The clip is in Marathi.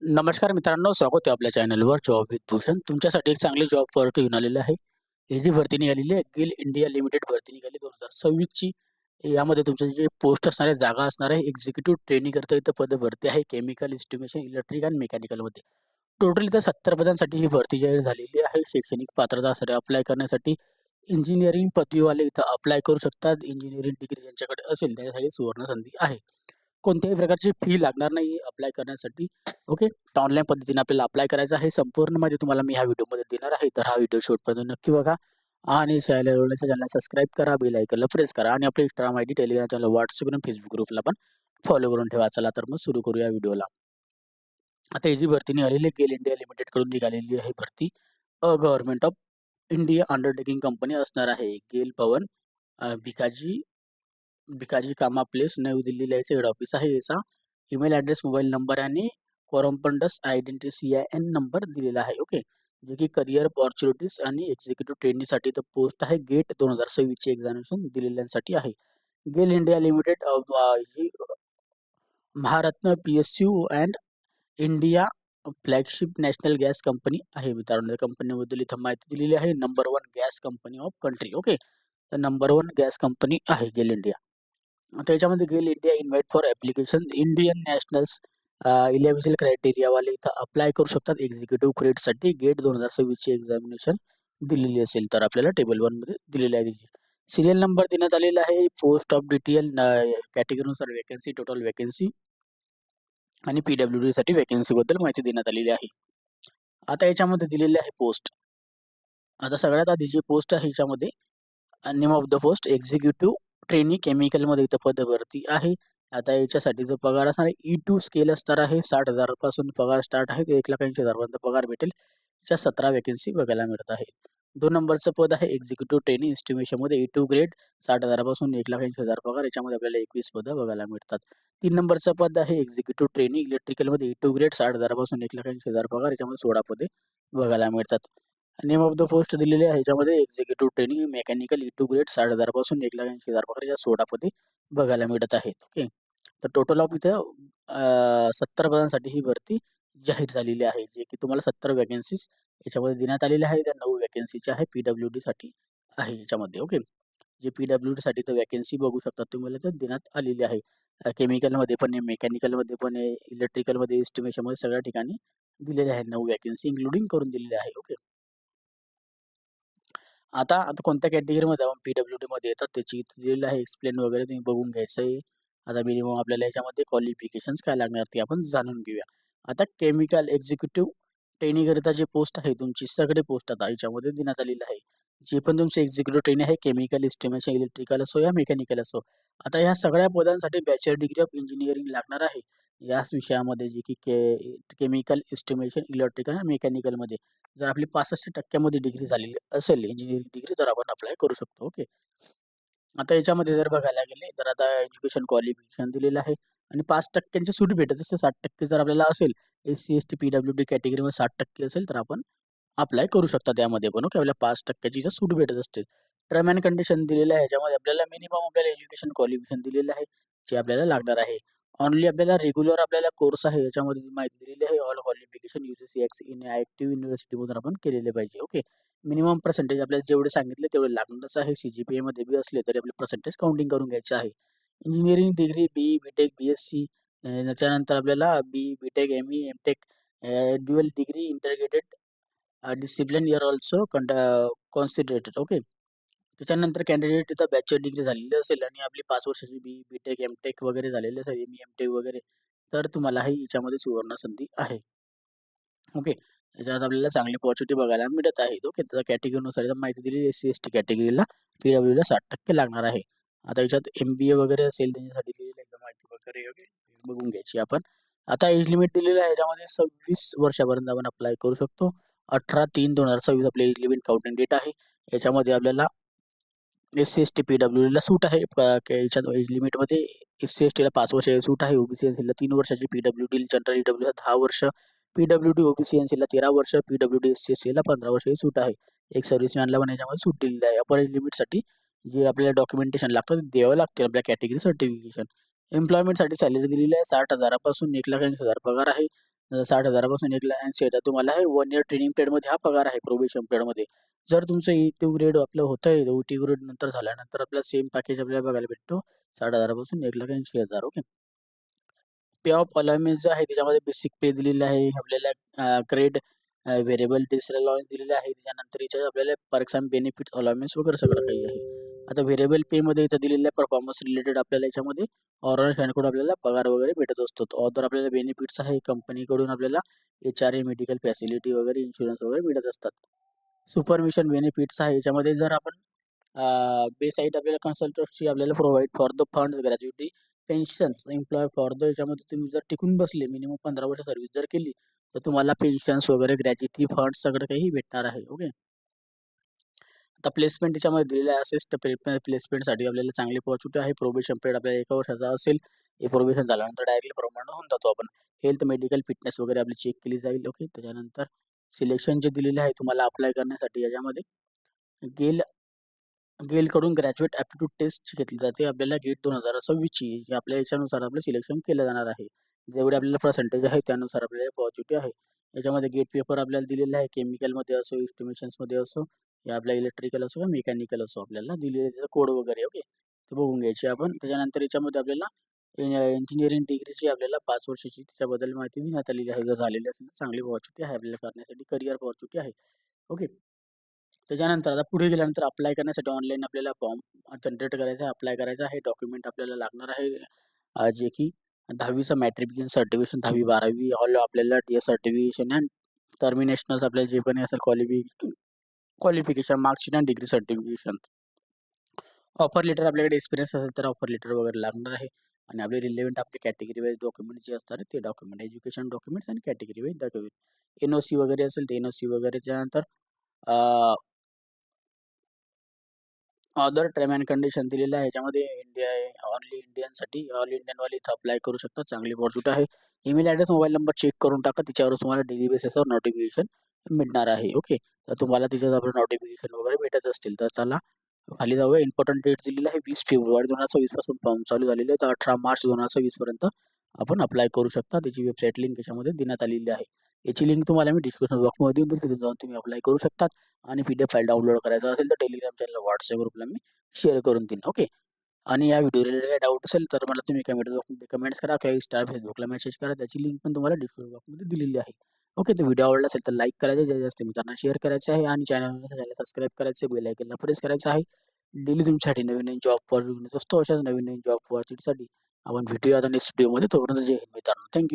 नमस्कार मित्रांनो, स्वागत आहे आपल्या चॅनलवर जॉब विथ भूषण. तुमच्यासाठी एक चांगली जॉब ऑफर घेऊन आलेली आहे. ही जी भरती निघालेली आहे, गेल इंडिया लिमिटेड भरती निघाली 2026 ची. यामध्ये तुमचे जे पोस्ट असणार आहे, जागा असणार आहे, एक्झिक्युटिव्ह ट्रेनिंग करता इथं पद भरती आहे. केमिकल, इस्टिमेशन, इलेक्ट्रिक आणि मेकॅनिकलमध्ये. टोटल इथं 70 पदांसाठी ही भरती जाहीर झालेली आहे. शैक्षणिक पात्रता असणारे अप्लाय करण्यासाठी इंजिनिअरिंग पदवीवाले इथं अप्लाय करू शकतात. इंजिनिअरिंग डिग्री ज्यांच्याकडे असेल त्यासाठी सुवर्ण संधी आहे. कोणत्याही प्रकारची फी लागणार नाही अप्लाय करण्यासाठी. ओके. तर ऑनलाईन पद्धतीने आपल्याला अप्लाय करायचं आहे. संपूर्ण माहिती तुम्हाला मी ह्या व्हिडिओमध्ये देणार आहे. तर हा व्हिडिओ शेवटपर्यंत नक्की बघा आणि चॅनलला सबस्क्राईब करा, बेल आयकॉनला प्रेस करा आणि आपल्या Instagram ID, Telegram channel, WhatsApp आणि Facebook ग्रुपला पण फॉलो करून ठेवा. चला तर मग सुरू करूया व्हिडिओला. आता ही जी भरती निघालेली आहे, गेल इंडिया लिमिटेडकडून निघालेली आहे भरती. Government of India undertaking company असणार आहे. गेल भवन, भिकाजी भिकाजी कामा प्लेस, नवी दिल्लीला याचं हेड ऑफिस आहे. याचा ईमेल ॲड्रेस, मोबाईल नंबर आणि कॉरस्पॉन्डन्स आयडेंटिटी CIN नंबर दिलेला आहे. ओके. जे की करियर अपॉर्च्युनिटीज आणि एक्झिक्युटिव्ह ट्रेनिंगसाठी तर पोस्ट आहे. गेट 2026 ची एक्झामिनेशन दिलेल्यांसाठी आहे. गेल इंडिया लिमिटेड ही Maharatna PSU and India flagship national gas company आहे मित्रांनो. या कंपनीबद्दल इथं माहिती दिलेली आहे. Number 1 gas company of country. Okay. तर नंबर 1 गॅस कंपनी आहे गेल इंडिया. त्याच्यामध्ये GAIL India invite for application Indian nationals eligible क्रायटेरियावाले इथं अप्लाय करू शकतात एक्झिक्युटिव्ह ग्रेडसाठी. गेट 2026 ची एक्झामिनेशन दिलेली असेल तर आपल्याला टेबल 1 मध्ये दिलेली आहे त्याची. सीरियल नंबर देण्यात आलेला आहे. पोस्ट ऑफ डिटेल कॅटेगरीनुसार व्हॅकन्सी, टोटल व्हॅकन्सी आणि PWDसाठी व्हॅकन्सीबद्दल माहिती देण्यात आलेली आहे. आता याच्यामध्ये दिलेली आहे पोस्ट. आता सगळ्यात आधी जी पोस्ट आहे ह्याच्यामध्ये name of the post executive trainee केमिकलमध्ये इथं पदभरती आहे. आता याच्यासाठी जो पगार असणार आहे E2 स्केल असणार आहे. 60,000 पासून पगार स्टार्ट आहे. ते 1,80,000 पर्यंत पगार भेटेल. त्याच्या 17 व्हॅकन्सी बघायला मिळत आहे. 2 नंबरचं पद आहे एक्झिक्युटिव्ह ट्रेनी एस्टिमेशनमध्ये E2 ग्रेड, 60,000 पासून 1,80,000 पगार. याच्यामध्ये आपल्याला 21 पदं बघायला मिळतात. 3 नंबरचं पद आहे एक्झिक्युटिव्ह ट्रेनी इलेक्ट्रिकलमध्ये E2 ग्रेड, 60,000 पासून 1,80,000 पगार. याच्यामध्ये 16 पदे बघायला मिळतात. नेम ऑफ द पोस्ट दिलेली आहे ह्याच्यामध्ये executive training mechanical E2 grade, 60,000 पासून 1,80,000 पगार. या 16 पदे बघायला मिळत आहेत. ओके. तर टोटल ऑफ इथं 70 पदांसाठी ही भरती जाहीर झालेली आहे. जे की तुम्हाला 70 व्हॅकन्सीज याच्यामध्ये देण्यात आलेल्या आहेत. त्या 9 व्हॅकन्सीच्या आहे PWDसाठी आहे याच्यामध्ये. ओके. जे PWDसाठी तर व्हॅकन्सी बघू शकता तुम्हाला तर देण्यात आलेली आहे. केमिकलमध्ये पण आहे, मेकॅनिकलमध्ये पण आहे, इलेक्ट्रिकलमध्ये, एस्टिमेशनमध्ये सगळ्या ठिकाणी दिलेले आहे. 9 व्हॅकन्सी इन्क्लुडिंग करून दिलेले आहे. ओके. आता आता कोणत्या कॅटेगरीमध्ये आपण PWDमध्ये येतात त्याची इथे दिलेलं आहे एक्सप्लेन वगैरे तुम्ही बघून घ्यायचं आहे. आता मिनिमम आपल्याला याच्यामध्ये क्वालिफिकेशन्स काय लागणार ते आपण जाणून घेऊया. आता केमिकल एक्झिक्युटिव्ह ट्रेनीकरिता जे पोस्ट आहे तुमची सगळे पोस्ट आता याच्यामध्ये देण्यात आलेले आहे. जे पण तुमचे एक्झिक्युटिव्ह ट्रेनी आहे केमिकल, एस्टिमेशन, इलेक्ट्रिकल असो या मेकॅनिकल असो. आता ह्या सगळ्या पदांसाठी बॅचलर डिग्री ऑफ इंजिनिअरिंग लागणार आहे. याच विषयामध्ये जे की केमिकल, एस्टिमेशन, इलेक्ट्रिकल आणि मेकॅनिकलमध्ये. जर आपली 65% मध्ये डिग्री झालेली असेल इंजिनिअरिंग डिग्री तर आपण अप्लाय करू शकतो. ओके. आता याच्यामध्ये जर बघायला गेले तर आता एज्युकेशन क्वालिफिकेशन दिलेलं आहे आणि 5% ची सूट भेटत असते. 60% जर आपल्याला असेल, SC, ST, PWD कॅटेगरीमध्ये 60% असेल तर आपण अप्लाय करू शकता त्यामध्ये पण. ओके. आपल्याला 5% ची सूट भेटत असते. टर्म एंड कंडिशन दिलेलं आहे. ह्याच्यामध्ये आपल्याला मिनिमम आपल्याला एज्युकेशन क्वालिफिकेशन दिलेलं आहे, जे आपल्याला लागणार आहे. ओन्ली आपल्याला रेग्युलर आपल्याला कोर्स आहे याच्यामध्ये माहिती दिलेली आहे. All qualification UGC in active युनिव्हर्सिटीमधून आपण केलेले पाहिजे. ओके. मिनिमम पर्सेंटेज आपल्याला जेवढे सांगितले तेवढे लागणारच आहे. CGPAमध्ये बी असले तरी आपले पर्सेंटेज काउंटिंग करून घ्यायचे आहे. Engineering degree BE, BTech, BSc त्याच्यानंतर आपल्याला BE, BTech, ME, MTech dual degree integrated discipline year also considerated. Okay. त्याच्यानंतर कॅन्डिडेट तिथं बॅचलर डिग्री झालेली असेल आणि आपली 5 वर्षाची BE, BTech, MTech वगैरे झालेली असेल, ME, MTech वगैरे, तर तुम्हालाही याच्यामध्ये सुवर्ण संधी आहे. ओके. याच्यात आपल्याला चांगली अपॉर्च्युनिटी बघायला मिळत आहे. ओके. त्याच्या कॅटेगरीनुसार इथं माहिती दिली SC, ST कॅटेगरीला PWDला 60% लागणार आहे. आता याच्यात MBA वगैरे असेल त्यांच्यासाठी दिलेली एकदम माहिती वगैरे. ओके. बघून घ्यायची आपण. आता एज लिमिट दिलेलं आहे याच्यामध्ये 26 वर्षापर्यंत आपण अप्लाय करू शकतो. 18/3/2026 आपली एज लिमिट काउंटिंग डेट आहे. याच्यामध्ये आपल्याला SC, ST, PWDला सूट आहे. याच्यात एज लिमिटमध्ये SC, STला 5 वर्षाची सूट आहे. OBC, NCला 3 वर्षाची, PWD, जनरल EWला 10 वर्ष, PWD, OBC, NCला 13 वर्ष, PWD, SC, SCला 15 वर्षाची सूट आहे. एक सर्व्हिसमॅनला पण याच्यामध्ये सूट दिलेली आहे. अपर एज लिमिटसाठी जे आपल्याला डॉक्युमेंटेशन लागतं ते द्यावं लागते आपल्या कॅटेगरी सर्टिफिकेशन. एम्प्लॉयमेंटसाठी सॅलरी दिलेली आहे 60,000 पासून 1,80,000 पगार आहे. 60,000 पासून 1,80,000 तर तुम्हाला हे 1 इयर ट्रेनिंग पिरियडमध्ये हा पगार आहे प्रोबेशन पिरियडमध्ये. जर तुमचं E2 ग्रेड आपलं होतंय, OT ग्रेड नंतर झाल्यानंतर आपल्याला सेम पॅकेज आपल्याला बघायला भेटतो 60,000 पासून 1,80,000 ओके. पे ऑफ अलाउन्स जो आहे त्याच्यामध्ये बेसिक पे दिलेलं आहे आपल्याला, ग्रेड व्हेरिएबल डिस्ट्रिक्ट अलाउन्स दिलेले आहे. त्याच्यानंतर याच्यात आपल्याला पर्क्स अँड बेनिफिट्स अलाउन्स वगैरे सगळं काही आहे. आता व्हेरिएबल पेमध्ये इथं दिलेलं आहे परफॉर्मन्स रिलेटेड आपल्याला याच्यामध्ये ऑरेंज हँडकडून आपल्याला पगार वगैरे भेटत असतो. अदर आपल्याला बेनिफिट्स आहे कंपनीकडून आपल्याला HRA, मेडिकल फॅसिलिटी वगैरे, इन्शुरन्स वगैरे मिळत असतात. सुपरविजन बेनिफिट्स आहे याच्यामध्ये जर आपण बेसाईड आपल्याला कन्सल्टन्सी आपल्याला provide for the funds, gratuity, pensions, employ for the याच्यामध्ये तुम्ही जर टिकून बसले मिनिमम 15 वर्ष सर्व्हिस जर केली तर तुम्हाला पेन्शन्स वगैरे, ग्रॅज्युटी फंड्स सगळं काही भेटणार आहे. ओके. आता प्लेसमेंट याच्यामध्ये दिलेलं आहे. असिस्ट प्लेसमेंटसाठी आपल्याला चांगली अपॉर्च्युनिटी आहे. प्रोबेशन पिरियड आपल्याला 1 वर्षाचा असेल. हे प्रोबेशन झाल्यानंतर डायरेक्टली परमनंट होऊन जातो आपण. हेल्थ, मेडिकल, फिटनेस वगैरे आपली चेक केली जाईल. ओके. त्याच्यानंतर सिलेक्शन जे दिलेले आहे तुम्हाला अप्लाय करण्यासाठी याच्यामध्ये गेलकडून ग्रॅज्युएट ॲप्टिट्यूड टेस्ट घेतली जाते. आपल्याला गेट 2026ची जी आपल्या याच्यानुसार आपलं सिलेक्शन केलं जाणार आहे. जेवढे आपल्याला पर्सेंटेज आहे त्यानुसार आपल्याला अपॉर्च्युनिटी आहे. याच्यामध्ये गेट पेपर आपल्याला दिलेला आहे. केमिकलमध्ये असो, एस्टिमेशन्समध्ये असो, या आपल्या इलेक्ट्रिकल असो किंवा मेकॅनिकल असो आपल्याला दिलेले त्याचा कोड वगैरे. ओके. ते बघून घ्यायचे आपण. त्याच्यानंतर याच्यामध्ये आपल्याला इंजिनिअरिंग डिग्रीची आपल्याला 5 वर्षाची त्याच्याबद्दल माहिती देण्यात आलेली आहे. जर झालेली असेल तर चांगली अपॉर्च्युनिटी आहे आपल्याला करण्यासाठी, करियर अपॉर्च्युनिटी आहे. ओके. त्याच्यानंतर आता पुढे गेल्यानंतर अप्लाय करण्यासाठी ऑनलाईन आपल्याला फॉर्म जनरेट करायचा आहे, अप्लाय करायचा आहे. डॉक्युमेंट आपल्याला लागणार आहे, जे की 10वीचं मॅट्रिक्युलेशन सर्टिफिकेशन, 10वी-12वी ऑल आपल्याला DS सर्टिफिकेशन अँड टर्मिनेशनल्स आपल्याला जे पण असेल qualification, marksheet and degree certification. Offer letter आपल्याकडे एक्सपिरियन्स असेल तर ऑफर लेटर वगैरे लागणार आहे. आणि आपले रिलेव्हंट आपले कॅटेगरी वाईज डॉक्युमेंट जे असतात ते डॉक्युमेंट, एज्युकेशन डॉक्युमेंट्स आणि कॅटेगरी वाईज डॉक्युमेंट. NOC वगैरे असेल ते NOC वगैरे. त्यानंतर अदर टर्म अँड कंडिशन दिलेलं आहे. ह्याच्यामध्ये इंडिया आहे, ओन्ली इंडियनसाठी, ऑल इंडियनवाले इथं अप्लाय करू शकतात. चांगली अपॉर्च्युनिटी आहे. Email address, mobile number check करून टाका. त्याच्यावर तुम्हाला डेली बेसिसवर नोटिफिकेशन मिळणार आहे. ओके. तर तुम्हाला त्याच्यावर आपलं नोटिफिकेशन वगैरे भेटत असतील तर चला खाली जाऊया. इम्पॉर्टंट डेट दिलेली आहे 20 फेब्रुवारी 2026 पासून फॉर्म चालू झालेले आहेत. 18 मार्च 2026 पर्यंत आपण अप्लाय करू शकता. त्याची वेबसाईट लिंक याच्यामध्ये देण्यात आलेली आहे. याची लिंक तुम्हाला मी डिस्क्रिप्शन बॉक्समध्ये देऊन देईल. तिथून जाऊन तुम्ही अप्लाय करू शकता. आणि PDF फाईल डाउनलोड करायचा असेल तर टेलिग्राम चॅनल, WhatsApp ग्रुपला मी शेअर करून देईन. ओके. आणि या व्हिडिओ रिलेटेड काही डाऊट असेल तर मला तुम्ही कमेंट बॉक्समध्ये कमेंट्स करा किंवा Insta, Facebookला मेसेज करा. त्याची लिंक पण तुम्हाला डिस्क्रिप्शन बॉक्समध्ये दिलेली आहे. ओके. तर व्हिडिओ आवडला असेल तर लाईक करायचं, जास्तीत जास्त मित्रांना शेअर करायचं आहे आणि चॅनलला सबस्क्राईब करायचं, बेल आयकॉनला प्रेस करायचं आहे. डेली तुमच्यासाठी नवीन-नवीन जॉब अपॉर्च्युनिटीज असतो. अशाच नवीन-नवीन जॉब अपॉर्च्युनिटीसाठी आपण भेटूया आता नेक्स्ट व्हिडिओमध्ये. तोपर्यंत जय हिंद मित्रांनो. थँक